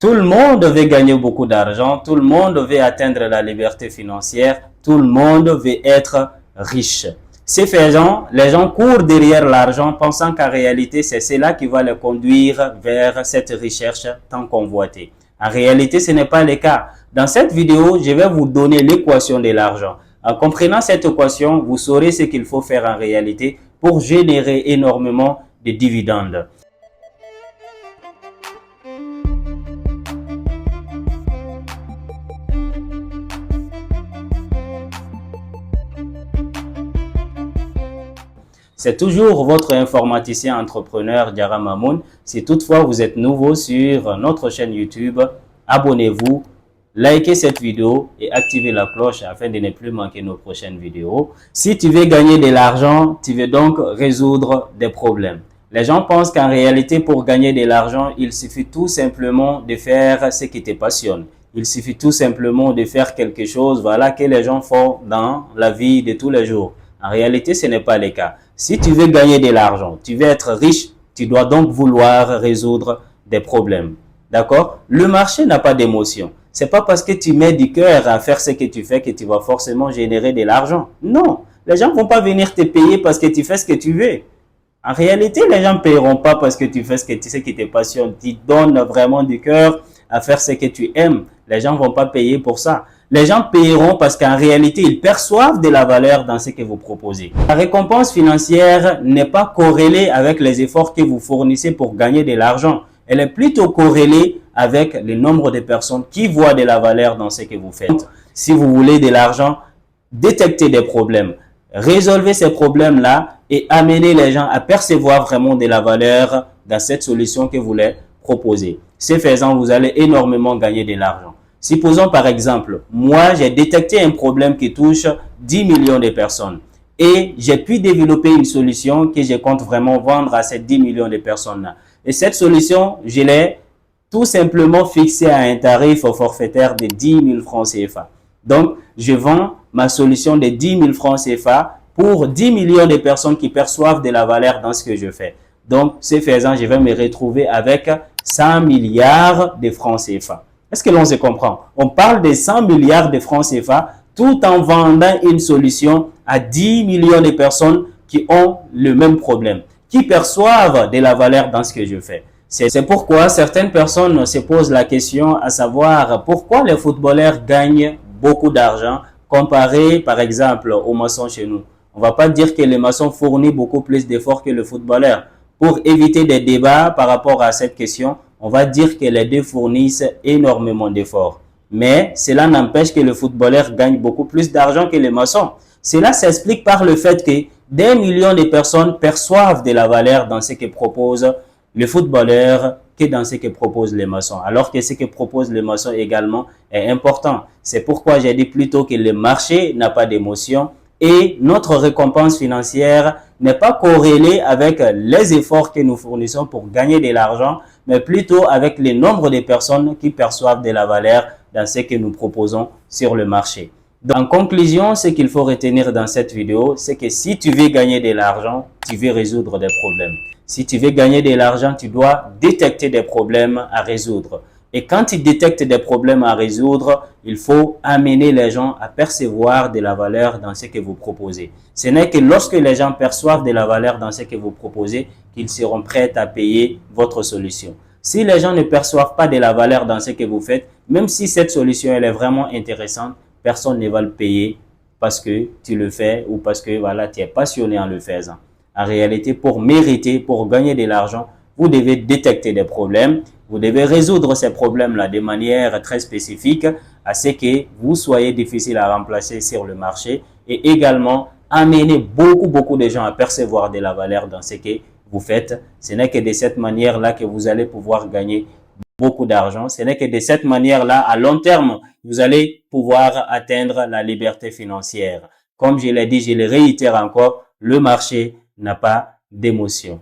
Tout le monde veut gagner beaucoup d'argent, tout le monde veut atteindre la liberté financière, tout le monde veut être riche. Ces faisant, les gens courent derrière l'argent pensant qu'en réalité, c'est cela qui va les conduire vers cette recherche tant convoitée. En réalité, ce n'est pas le cas. Dans cette vidéo, je vais vous donner l'équation de l'argent. En comprenant cette équation, vous saurez ce qu'il faut faire en réalité pour générer énormément de dividendes. C'est toujours votre informaticien entrepreneur Diarra Mamoun. Si toutefois vous êtes nouveau sur notre chaîne YouTube, abonnez-vous, likez cette vidéo et activez la cloche afin de ne plus manquer nos prochaines vidéos. Si tu veux gagner de l'argent, tu veux donc résoudre des problèmes. Les gens pensent qu'en réalité, pour gagner de l'argent, il suffit tout simplement de faire ce qui te passionne. Il suffit tout simplement de faire quelque chose, voilà, que les gens font dans la vie de tous les jours. En réalité, ce n'est pas le cas. Si tu veux gagner de l'argent, tu veux être riche, tu dois donc vouloir résoudre des problèmes. D'accord? Le marché n'a pas d'émotion. C'est pas parce que tu mets du cœur à faire ce que tu fais que tu vas forcément générer de l'argent. Non. Les gens vont pas venir te payer parce que tu fais ce que tu veux. En réalité, les gens ne paieront pas parce que tu fais ce qui te passionne. Tu donnes vraiment du cœur à faire ce que tu aimes. Les gens vont pas payer pour ça. Les gens paieront parce qu'en réalité, ils perçoivent de la valeur dans ce que vous proposez. La récompense financière n'est pas corrélée avec les efforts que vous fournissez pour gagner de l'argent. Elle est plutôt corrélée avec le nombre de personnes qui voient de la valeur dans ce que vous faites. Si vous voulez de l'argent, détectez des problèmes. Résolvez ces problèmes-là et amenez les gens à percevoir vraiment de la valeur dans cette solution que vous leur proposez. Ce faisant, vous allez énormément gagner de l'argent. Supposons par exemple, moi j'ai détecté un problème qui touche 10 millions de personnes et j'ai pu développer une solution que je compte vraiment vendre à ces 10 millions de personnes-là. Et cette solution, je l'ai tout simplement fixée à un tarif forfaitaire de 10 000 francs CFA. Donc, je vends ma solution de 10 000 francs CFA pour 10 millions de personnes qui perçoivent de la valeur dans ce que je fais. Donc, ce faisant, je vais me retrouver avec 100 milliards de francs CFA. Est-ce que l'on se comprend? On parle de 100 milliards de francs CFA tout en vendant une solution à 10 millions de personnes qui ont le même problème, qui perçoivent de la valeur dans ce que je fais. C'est pourquoi certaines personnes se posent la question à savoir pourquoi les footballeurs gagnent beaucoup d'argent comparé par exemple aux maçons chez nous. On ne va pas dire que les maçons fournissent beaucoup plus d'efforts que le footballeur. Pour éviter des débats par rapport à cette question, on va dire que les deux fournissent énormément d'efforts. Mais cela n'empêche que le footballeur gagne beaucoup plus d'argent que les maçons. Cela s'explique par le fait que des millions de personnes perçoivent de la valeur dans ce que propose le footballeur que dans ce que proposent les maçons. Alors que ce que proposent les maçons également est important. C'est pourquoi j'ai dit plutôt que le marché n'a pas d'émotion et notre récompense financière n'est pas corrélée avec les efforts que nous fournissons pour gagner de l'argent, mais plutôt avec le nombre de personnes qui perçoivent de la valeur dans ce que nous proposons sur le marché. Donc, en conclusion, ce qu'il faut retenir dans cette vidéo, c'est que si tu veux gagner de l'argent, tu veux résoudre des problèmes. Si tu veux gagner de l'argent, tu dois détecter des problèmes à résoudre. Et quand tu détectes des problèmes à résoudre, il faut amener les gens à percevoir de la valeur dans ce que vous proposez. Ce n'est que lorsque les gens perçoivent de la valeur dans ce que vous proposez qu'ils seront prêts à payer votre solution. Si les gens ne perçoivent pas de la valeur dans ce que vous faites, même si cette solution elle est vraiment intéressante, personne ne va le payer parce que tu le fais ou parce que voilà, tu es passionné en le faisant. En réalité, pour mériter, pour gagner de l'argent, vous devez détecter des problèmes. Vous devez résoudre ces problèmes-là de manière très spécifique à ce que vous soyez difficile à remplacer sur le marché et également amener beaucoup de gens à percevoir de la valeur dans ce que vous faites. Ce n'est que de cette manière-là que vous allez pouvoir gagner beaucoup d'argent. Ce n'est que de cette manière-là, à long terme, vous allez pouvoir atteindre la liberté financière. Comme je l'ai dit, je le réitère encore, le marché n'a pas d'émotion.